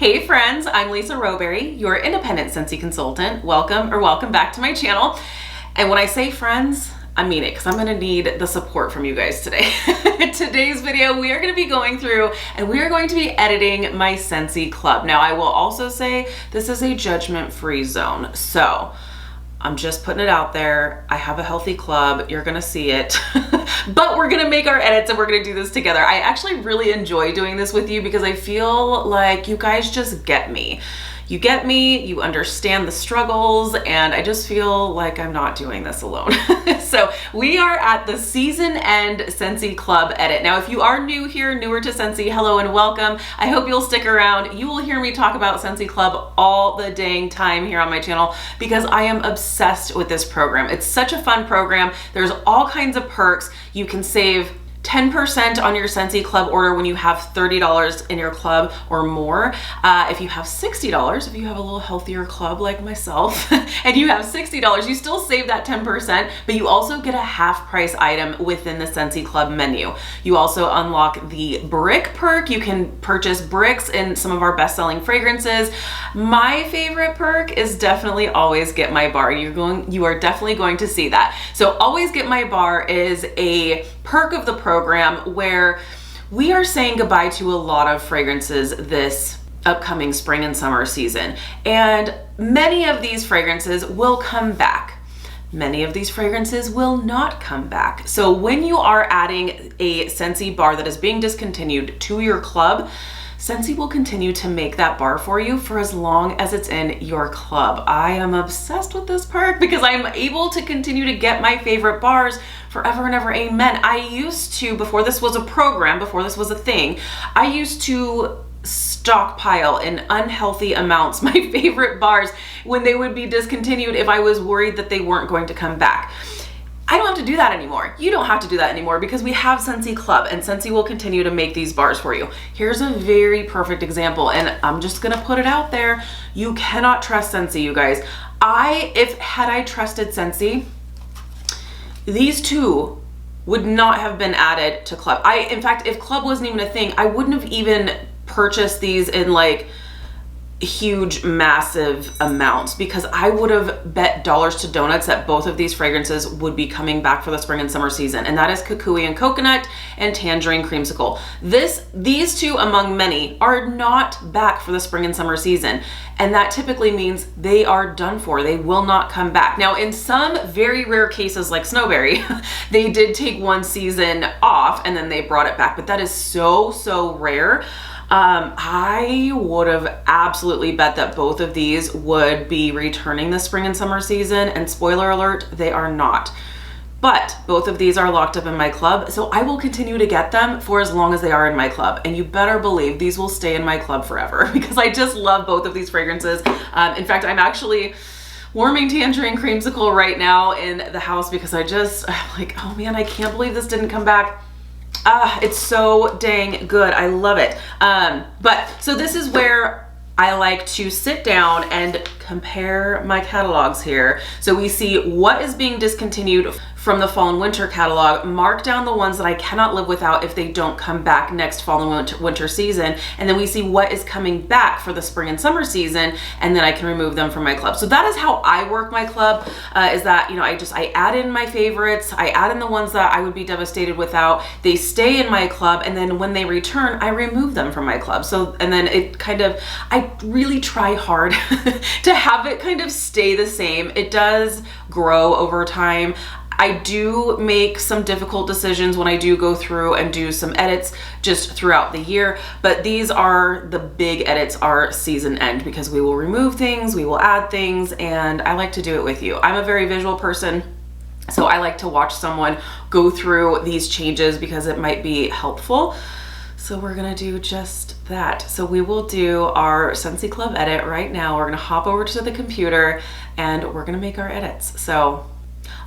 Hey friends, I'm Lisa Rowberry, your independent Scentsy consultant. Welcome back to my channel. And when I say friends, I mean it, because I'm gonna need the support from you guys today. In today's video, we are gonna be going through and we are going to be editing my Scentsy Club. Now, I will also say this is a judgment-free zone. So I'm just putting it out there. I have a healthy club, you're gonna see it. But we're gonna make our edits and we're gonna do this together. I actually really enjoy doing this with you because I feel like you guys just get me. You get me, you understand the struggles, and I just feel like I'm not doing this alone. So we are at the season end Scentsy Club edit. Now, if you are new here, newer to Scentsy, hello and welcome. I hope you'll stick around. You will hear me talk about Scentsy Club all the dang time here on my channel because I am obsessed with this program. It's such a fun program. There's all kinds of perks. You can save 10% on your Scentsy Club order when you have $30 in your club or more. If you have $60, if you have a little healthier club like myself, and you have $60, you still save that 10%, but you also get a half price item within the Scentsy Club menu. You also unlock the brick perk. You can purchase bricks in some of our best-selling fragrances. My favorite perk is definitely Always Get My Bar. You are definitely going to see that. So Always Get My Bar is a perk of the program where we are saying goodbye to a lot of fragrances this upcoming spring and summer season. And many of these fragrances will come back. Many of these fragrances will not come back. So when you are adding a Scentsy bar that is being discontinued to your club, Scentsy will continue to make that bar for you for as long as it's in your club. I am obsessed with this perk because I'm able to continue to get my favorite bars forever and ever, amen. I used to, before this was a program, before this was a thing, I used to stockpile in unhealthy amounts my favorite bars when they would be discontinued if I was worried that they weren't going to come back. I don't have to do that anymore. You don't have to do that anymore because we have Scentsy Club and Scentsy will continue to make these bars for you. Here's a very perfect example and I'm just gonna put it out there. You cannot trust Scentsy, you guys. Had I trusted Scentsy, these two would not have been added to Club. In fact, if Club wasn't even a thing, I wouldn't have even purchased these in like huge, massive amounts because I would have bet dollars to donuts that both of these fragrances would be coming back for the spring and summer season. And that is Kukui and Coconut and Tangerine Creamsicle. These two among many are not back for the spring and summer season. And that typically means they are done for. They will not come back. Now, in some very rare cases like Snowberry, they did take one season off and then they brought it back, but that is so rare. I would have absolutely bet that both of these would be returning this spring and summer season, and spoiler alert, they are not. But both of these are locked up in my club, so I will continue to get them for as long as they are in my club. And you better believe these will stay in my club forever because I just love both of these fragrances. In fact, I'm actually warming Tangerine Creamsicle right now in the house because I'm like, oh man, I can't believe this didn't come back. It's so dang good. I love it. So this is where I like to sit down and compare my catalogs here. So we see what is being discontinued from the fall and winter catalog, mark down the ones that I cannot live without if they don't come back next fall and winter season. And then we see what is coming back for the spring and summer season, and then I can remove them from my club. So that is how I work my club, is that, you know, I add in my favorites, I add in the ones that I would be devastated without, they stay in my club, and then when they return, I remove them from my club. So, and then I really try hard to have it kind of stay the same. It does grow over time. I do make some difficult decisions when I do go through and do some edits just throughout the year, but the big edits are season end because we will remove things, we will add things, and I like to do it with you. I'm a very visual person, so I like to watch someone go through these changes because it might be helpful. So we're gonna do just that. So we will do our Scentsy Club edit right now. We're gonna hop over to the computer and we're gonna make our edits. So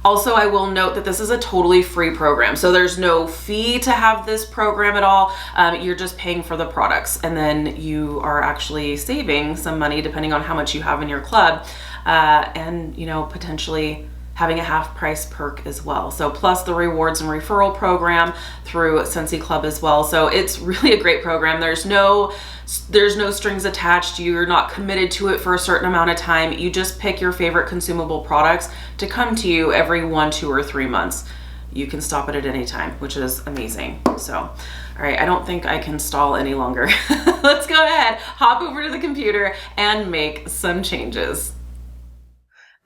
also, I will note that this is a totally free program. So there's no fee to have this program at all. You're just paying for the products and then you are actually saving some money depending on how much you have in your club and, you know, potentially having a half price perk as well. So plus the rewards and referral program through Scentsy Club as well. So it's really a great program. There's no strings attached. You're not committed to it for a certain amount of time. You just pick your favorite consumable products to come to you every 1, 2, or 3 months. You can stop it at any time, which is amazing. So, all right, I don't think I can stall any longer. Let's go ahead, hop over to the computer and make some changes.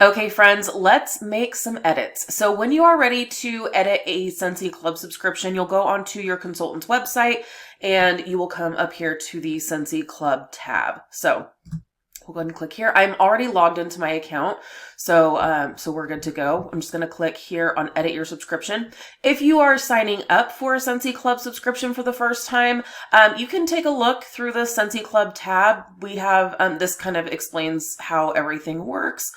Okay, friends, let's make some edits. So when you are ready to edit a Scentsy Club subscription, you'll go onto your consultant's website and you will come up here to the Scentsy Club tab. So we'll go ahead and click here. I'm already logged into my account, so we're good to go. I'm just going to click here on edit your subscription. If you are signing up for a Scentsy Club subscription for the first time, you can take a look through the Scentsy Club tab. We have, this kind of explains how everything works.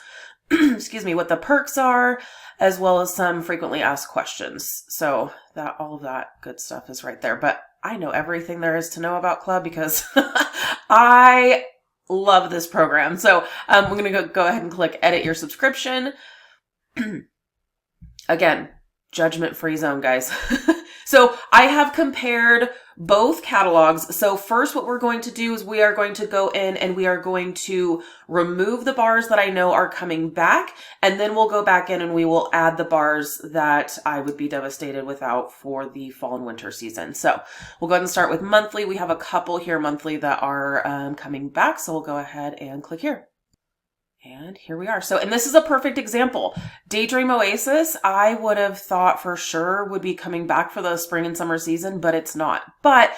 Excuse me, what the perks are, as well as some frequently asked questions. So that all of that good stuff is right there. But I know everything there is to know about Club because I love this program. So I'm going to go ahead and click edit your subscription. Again, judgment-free zone, guys. So I have compared both catalogs. So first what we're going to do is we are going to go in and we are going to remove the bars that I know are coming back. And then we'll go back in and we will add the bars that I would be devastated without for the fall and winter season. So we'll go ahead and start with monthly. We have a couple here monthly that are coming back. So we'll go ahead and click here. And here we are. So, and this is a perfect example. Daydream Oasis, I would have thought for sure would be coming back for the spring and summer season, but it's not. But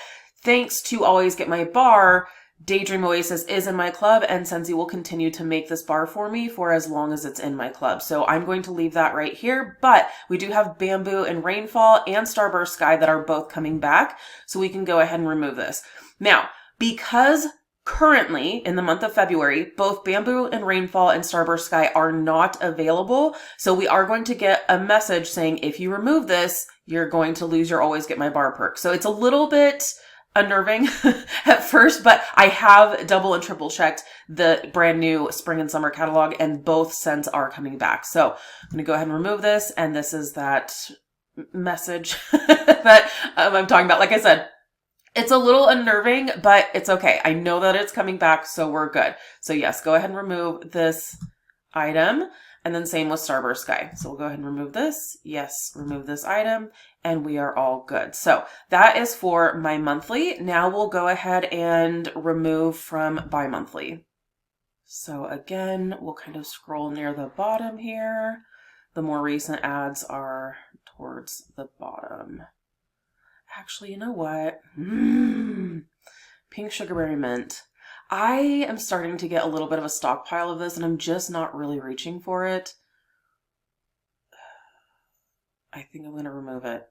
thanks to Always Get My Bar, Daydream Oasis is in my club and Scentsy will continue to make this bar for me for as long as it's in my club. So I'm going to leave that right here, but we do have Bamboo and Rainfall and Starburst Sky that are both coming back. So we can go ahead and remove this. Now, because currently, in the month of February, both Bamboo and Rainfall and Starburst Sky are not available. So we are going to get a message saying, if you remove this, you're going to lose your Always Get My Bar perk. So it's a little bit unnerving at first, but I have double and triple checked the brand new spring and summer catalog and both scents are coming back. So I'm going to go ahead and remove this. And this is that message that I'm talking about. Like I said, it's a little unnerving, but it's okay. I know that it's coming back, so we're good. So yes, go ahead and remove this item. And then same with Starburst Sky. So we'll go ahead and remove this. Yes, remove this item. And we are all good. So that is for my monthly. Now we'll go ahead and remove from bi-monthly. So again, we'll kind of scroll near the bottom here. The more recent ads are towards the bottom. Actually, you know what? Pink Sugarberry Mint. I am starting to get a little bit of a stockpile of this and I'm just not really reaching for it. I think I'm going to remove it.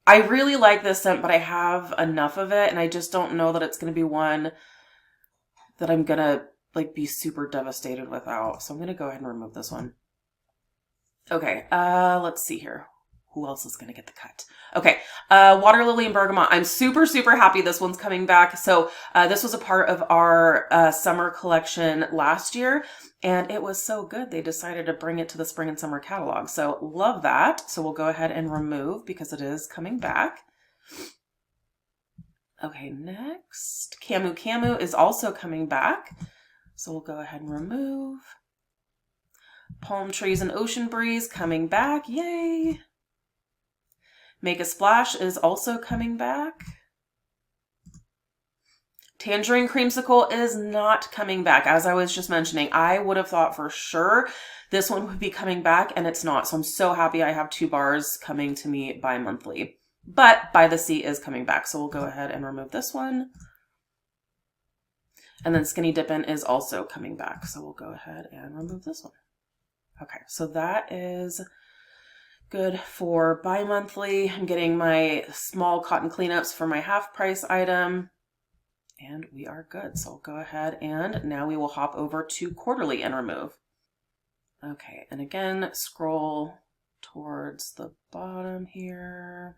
I really like this scent, but I have enough of it and I just don't know that it's going to be one that I'm going to like be super devastated without. So I'm going to go ahead and remove this one. Okay, let's see here. Who else is going to get the cut? Okay, Water Lily and Bergamot. I'm super, super happy this one's coming back. So this was a part of our summer collection last year, and it was so good they decided to bring it to the spring and summer catalog. So love that. So we'll go ahead and remove because it is coming back. Okay, next. Camu Camu is also coming back. So we'll go ahead and remove. Palm Trees and Ocean Breeze coming back. Yay! Make a Splash is also coming back. Tangerine Creamsicle is not coming back. As I was just mentioning, I would have thought for sure this one would be coming back and it's not. So I'm so happy I have 2 bars coming to me bi-monthly. But By the Sea is coming back. So we'll go ahead and remove this one. And then Skinny Dippin' is also coming back. So we'll go ahead and remove this one. Okay, so that is good for bi-monthly. I'm getting my small cotton cleanups for my half price item and we are good. So I'll go ahead and now we will hop over to quarterly and remove. Okay, and again, scroll towards the bottom here.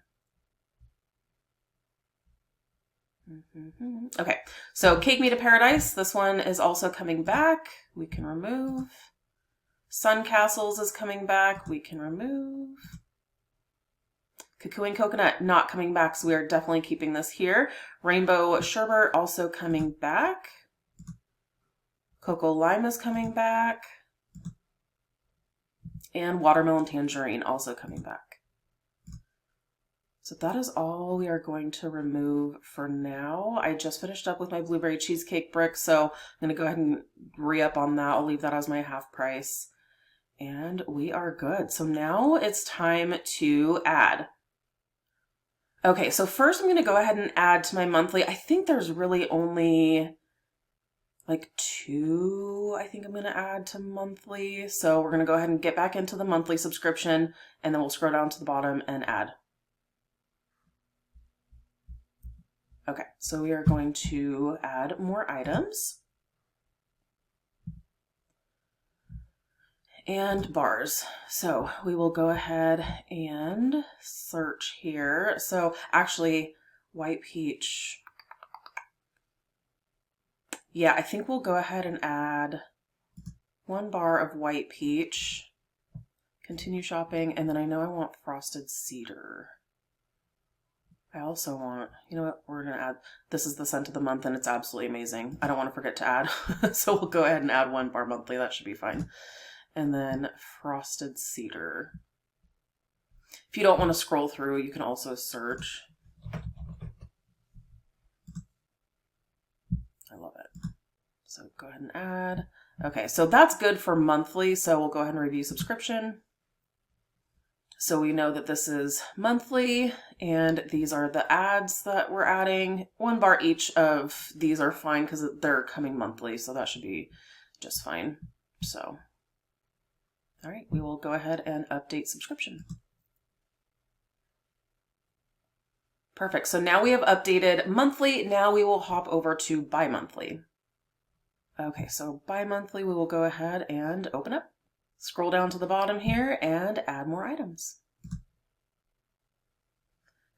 Okay, so Cake Me to Paradise. This one is also coming back. We can remove. Sun Castles is coming back. We can remove. Cacao and Coconut not coming back, so we are definitely keeping this here. Rainbow Sherbet also coming back. Cocoa Lime is coming back. And Watermelon Tangerine also coming back. So that is all we are going to remove for now. I just finished up with my Blueberry Cheesecake brick, so I'm going to go ahead and re-up on that. I'll leave that as my half price. And we are good. So now it's time to add. Okay, so first I'm going to go ahead and add to my monthly. I think there's really only like 2 I think I'm going to add to monthly. So we're going to go ahead and get back into the monthly subscription, and then we'll scroll down to the bottom and add. Okay, so we are going to add more items. And bars. So we will go ahead and search here. So actually, White Peach. Yeah, I think we'll go ahead and add 1 bar of White Peach. Continue shopping, and then I know I want Frosted Cedar. I also want, you know what, we're going to add, this is the scent of the month and it's absolutely amazing. I don't want to forget to add, so we'll go ahead and add 1 bar monthly. That should be fine. And then Frosted Cedar. If you don't want to scroll through, you can also search. I love it. So go ahead and add. Okay, so that's good for monthly, so we'll go ahead and review subscription. So we know that this is monthly, and these are the ads that we're adding. 1 bar each of these are fine because they're coming monthly, so that should be just fine. So, all right, we will go ahead and update subscription. Perfect, so now we have updated monthly. Now we will hop over to bi-monthly. Okay, so bi-monthly, we will go ahead and open up. Scroll down to the bottom here and add more items.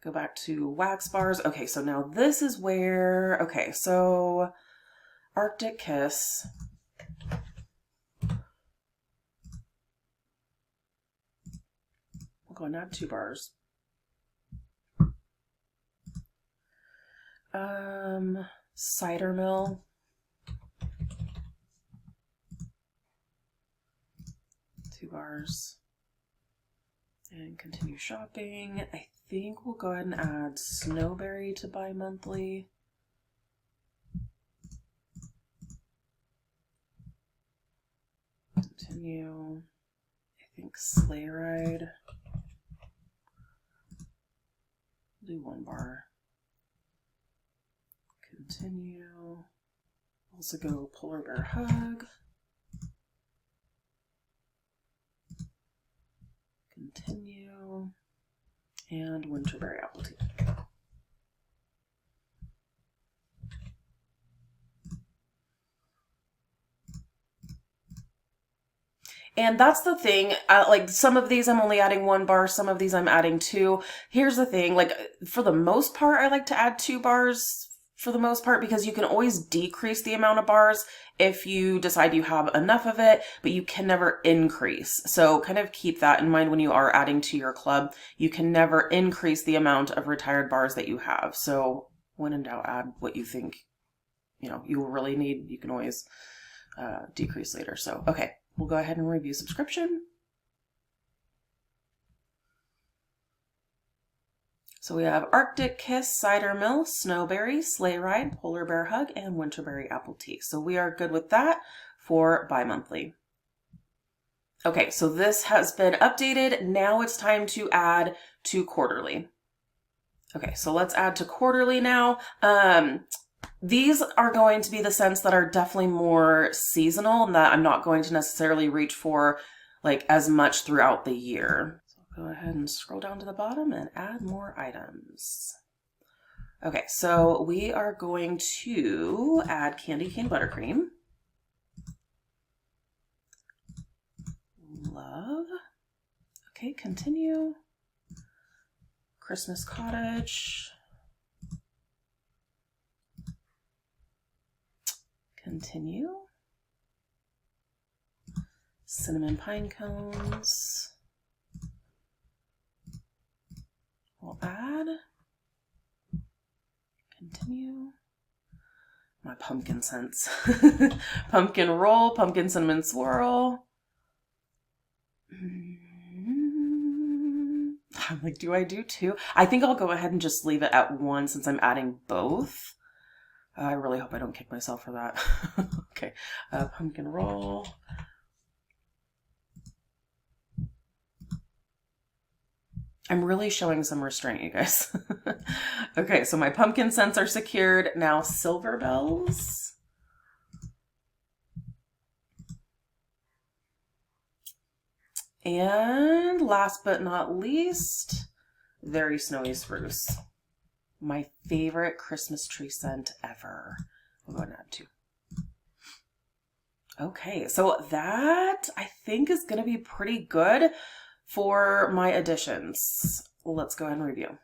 Go back to wax bars. Okay, so now this is where, okay, so Arctic Kiss. We'll go and add 2 bars. Cider Mill. 2 bars. And continue shopping. I think we'll go ahead and add Snowberry to bi-monthly. Continue. I think Sleigh Ride. Do 1 bar. Continue. Also go Polar Bear Hug. Continue. And Winterberry Apple Tea. And that's the thing, like some of these I'm only adding 1 bar, some of these I'm adding 2. Here's the thing, like for the most part, I like to add 2 bars for the most part because you can always decrease the amount of bars if you decide you have enough of it, but you can never increase. So kind of keep that in mind when you are adding to your club. You can never increase the amount of retired bars that you have. So when in doubt, add what you think, you know, you will really need. You can always decrease later. So, okay. We'll go ahead and review subscription. So we have Arctic Kiss, Cider Mill, Snowberry, Sleigh Ride, Polar Bear Hug, and Winterberry Apple Tea. So we are good with that for bi-monthly. Okay, so this has been updated. Now it's time to add to quarterly. Okay, so let's add to quarterly now. These are going to be the scents that are definitely more seasonal and that I'm not going to necessarily reach for like as much throughout the year. So go ahead and scroll down to the bottom and add more items. Okay, so we are going to add Candy Cane Buttercream. Love. Okay, continue. Christmas Cottage. Continue. cinnamon pine cones. We'll add, continue, my pumpkin scents. Pumpkin roll, pumpkin cinnamon swirl. I'm like, do I do two? I think I'll go ahead and just leave it at one since I'm adding both. I really hope I don't kick myself for that. Okay, pumpkin roll. I'm really showing some restraint, you guys. Okay, so my pumpkin scents are secured. Now silver bells. And last but not least, very snowy spruce. My favorite Christmas tree scent ever. We'll go ahead and add two. Okay, so that I think is going to be pretty good for my additions. Let's go ahead and review.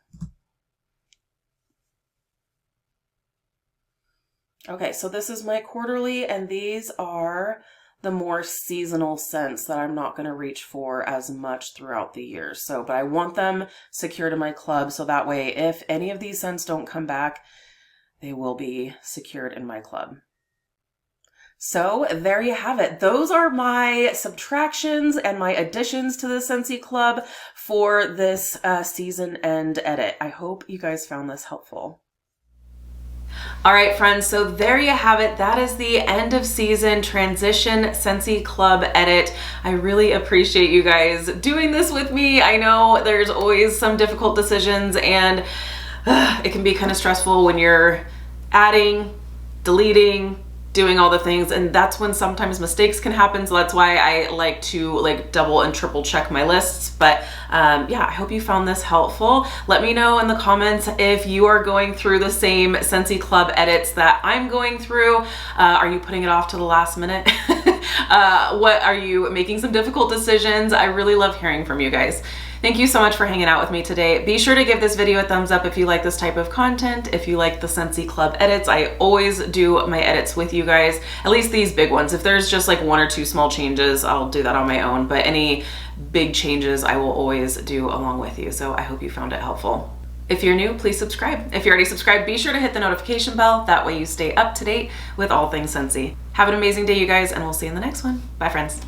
Okay, so this is my quarterly, and these are the more seasonal scents that I'm not going to reach for as much throughout the year. So, but I want them secured in my club, so that way if any of these scents don't come back, they will be secured in my club. So there you have it. Those are my subtractions and my additions to the Scentsy Club for this season end edit. I hope you guys found this helpful. All right, friends, so there you have it. That is the end of season transition Scentsy Club edit. I really appreciate you guys doing this with me. I know there's always some difficult decisions, and it can be kind of stressful when you're adding, deleting, doing all the things, and that's when sometimes mistakes can happen. So that's why I like to double and triple check my lists. But yeah, I hope you found this helpful. Let me know in the comments if you are going through the same Scentsy Club edits that I'm going through. Are you putting it off to the last minute? What are you making some difficult decisions? I really love hearing from you guys. Thank you so much for hanging out with me today. Be sure to give this video a thumbs up if you like this type of content, if you like the Scentsy Club edits. I always do my edits with you guys, at least these big ones. If there's just like one or two small changes, I'll do that on my own, but any big changes I will always do along with you. So I hope you found it helpful. If you're new, please subscribe. If you're already subscribed, be sure to hit the notification bell. That way you stay up to date with all things Scentsy. Have an amazing day, you guys, and we'll see you in the next one. Bye, friends.